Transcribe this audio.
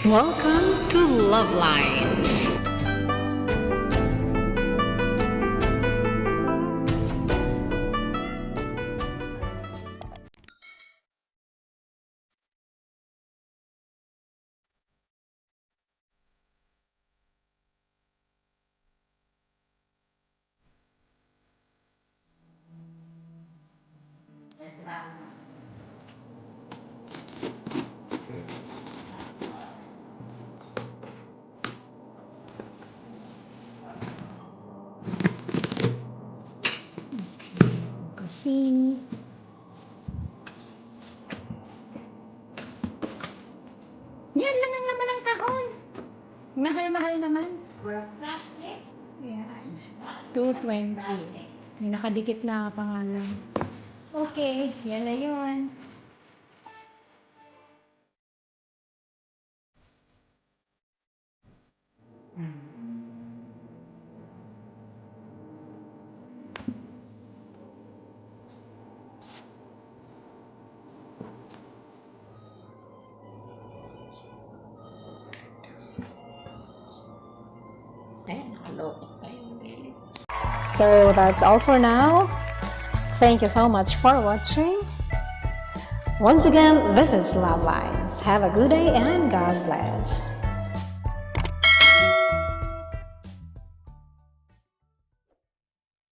Welcome to LuvLiNes. Kasi yan lang ang laman ng kahon. Mahal-mahal naman. Plastic? Yan. 220. May nakadikit na pangalan. Okay, yan na yun. So that's all for now. Thank you so much for watching. Once again, this is LuvLiNes. Have a good day and God bless.